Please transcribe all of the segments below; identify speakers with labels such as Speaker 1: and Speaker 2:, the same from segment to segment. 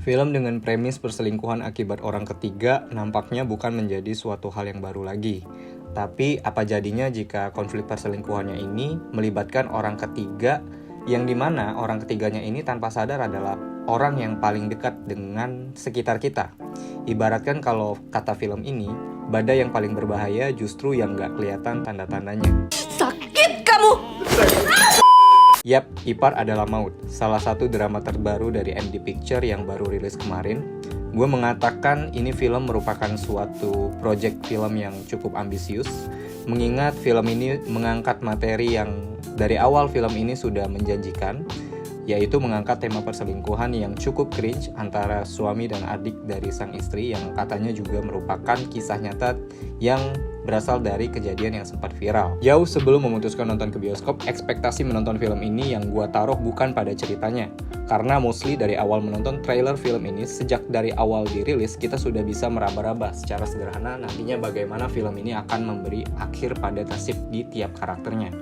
Speaker 1: Film dengan premis perselingkuhan akibat orang ketiga nampaknya bukan menjadi suatu hal yang baru lagi. Tapi apa jadinya jika konflik perselingkuhannya ini melibatkan orang ketiga yang dimana orang ketiganya ini tanpa sadar adalah orang yang paling dekat dengan sekitar kita. Ibaratkan kalau kata film ini, badai yang paling berbahaya justru yang gak kelihatan tanda-tandanya.
Speaker 2: Sakit kamu!
Speaker 1: Yap, Ipar Adalah Maut, salah satu drama terbaru dari MD Picture yang baru rilis kemarin. Gue mengatakan ini film merupakan suatu project film yang cukup ambisius, mengingat film ini mengangkat materi yang dari awal film ini sudah menjanjikan, yaitu mengangkat tema perselingkuhan yang cukup cringe antara suami dan adik dari sang istri yang katanya juga merupakan kisah nyata yang berasal dari kejadian yang sempat viral. Jauh sebelum memutuskan nonton ke bioskop, ekspektasi menonton film ini yang gua taruh bukan pada ceritanya. Karena mostly dari awal menonton trailer film ini, sejak dari awal dirilis, kita sudah bisa meraba-raba secara sederhana nantinya bagaimana film ini akan memberi akhir pada nasib di tiap karakternya.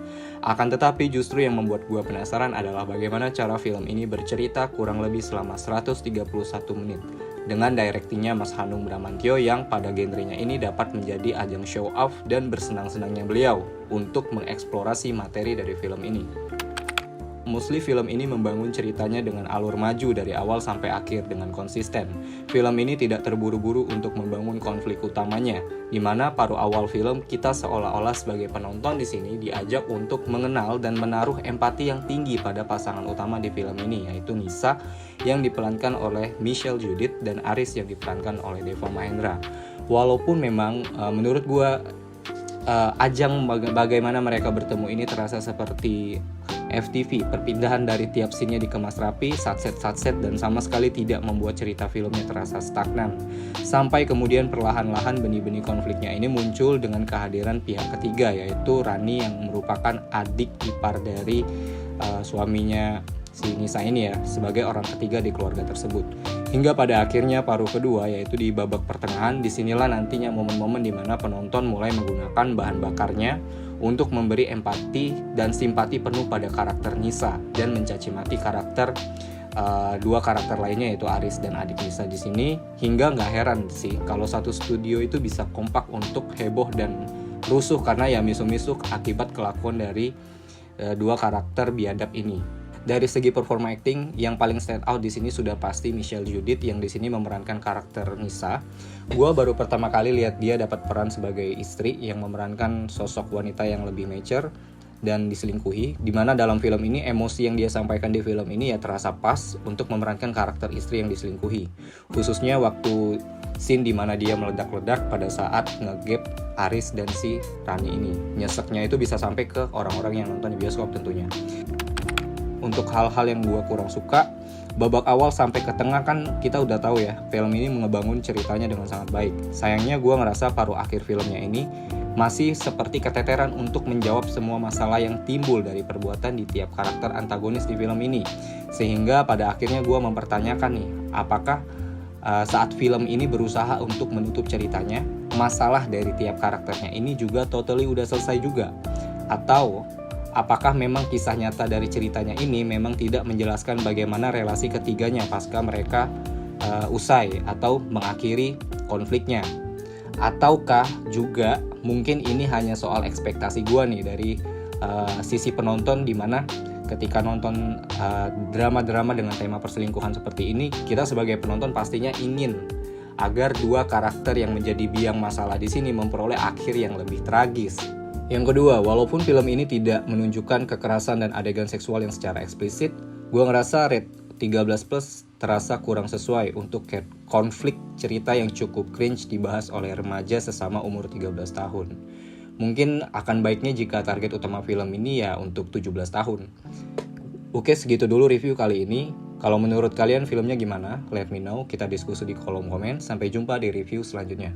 Speaker 1: Akan tetapi justru yang membuat gua penasaran adalah bagaimana cara film ini bercerita kurang lebih selama 131 menit. Dengan directingnya Mas Hanung Bramantyo yang pada genrenya ini dapat menjadi ajang show off dan bersenang-senangnya beliau untuk mengeksplorasi materi dari film ini. Mostly film ini membangun ceritanya dengan alur maju dari awal sampai akhir dengan konsisten. Film ini tidak terburu-buru untuk membangun konflik utamanya, di mana paruh awal film kita seolah-olah sebagai penonton di sini diajak untuk mengenal dan menaruh empati yang tinggi pada pasangan utama di film ini, yaitu Nisa yang diperankan oleh Michelle Judith dan Aris yang diperankan oleh Deva Mahendra. Walaupun memang menurut gue ajang bagaimana mereka bertemu ini terasa seperti FTV, perpindahan dari tiap scene-nya dikemas rapi, satset dan sama sekali tidak membuat cerita filmnya terasa stagnan. Sampai kemudian perlahan-lahan benih-benih konfliknya ini muncul dengan kehadiran pihak ketiga, yaitu Rani yang merupakan adik ipar dari suaminya si Nisa ini ya, sebagai orang ketiga di keluarga tersebut. Hingga pada akhirnya paruh kedua, yaitu di babak pertengahan, disinilah nantinya momen-momen di mana penonton mulai menggunakan bahan bakarnya untuk memberi empati dan simpati penuh pada karakter Nisa dan mencaci maki karakter dua karakter lainnya, yaitu Aris dan adik Nisa di sini. Hingga nggak heran sih kalau satu studio itu bisa kompak untuk heboh dan rusuh karena ya misu-misu akibat kelakuan dari dua karakter biadab ini. Dari segi performa acting, yang paling stand out di sini sudah pasti Michelle Judith yang di sini memerankan karakter Nisa. Gua baru pertama kali lihat dia dapat peran sebagai istri yang memerankan sosok wanita yang lebih mature dan diselingkuhi, dimana dalam film ini emosi yang dia sampaikan di film ini ya terasa pas untuk memerankan karakter istri yang diselingkuhi. Khususnya waktu scene dimana dia meledak-ledak pada saat ngegap Aris dan si Rani ini. Nyeseknya itu bisa sampai ke orang-orang yang nonton di bioskop tentunya. Untuk hal-hal yang gue kurang suka, babak awal sampai ke tengah kan kita udah tahu ya, film ini ngebangun ceritanya dengan sangat baik. Sayangnya gue ngerasa paruh akhir filmnya ini masih seperti keteteran untuk menjawab semua masalah yang timbul dari perbuatan di tiap karakter antagonis di film ini. Sehingga pada akhirnya gue mempertanyakan nih, apakah saat film ini berusaha untuk menutup ceritanya, masalah dari tiap karakternya ini juga totally udah selesai juga? Atau apakah memang kisah nyata dari ceritanya ini memang tidak menjelaskan bagaimana relasi ketiganya pasca mereka usai atau mengakhiri konfliknya? Ataukah juga mungkin ini hanya soal ekspektasi gue nih dari sisi penonton, dimana ketika nonton drama-drama dengan tema perselingkuhan seperti ini, kita sebagai penonton pastinya ingin agar dua karakter yang menjadi biang masalah di sini memperoleh akhir yang lebih tragis. Yang kedua, walaupun film ini tidak menunjukkan kekerasan dan adegan seksual yang secara eksplisit, gue ngerasa rate 13+ terasa kurang sesuai untuk konflik cerita yang cukup cringe dibahas oleh remaja sesama umur 13 tahun. Mungkin akan baiknya jika target utama film ini ya untuk 17 tahun. Oke, segitu dulu review kali ini. Kalau menurut kalian filmnya gimana? Let me know, kita diskusi di kolom komen. Sampai jumpa di review selanjutnya.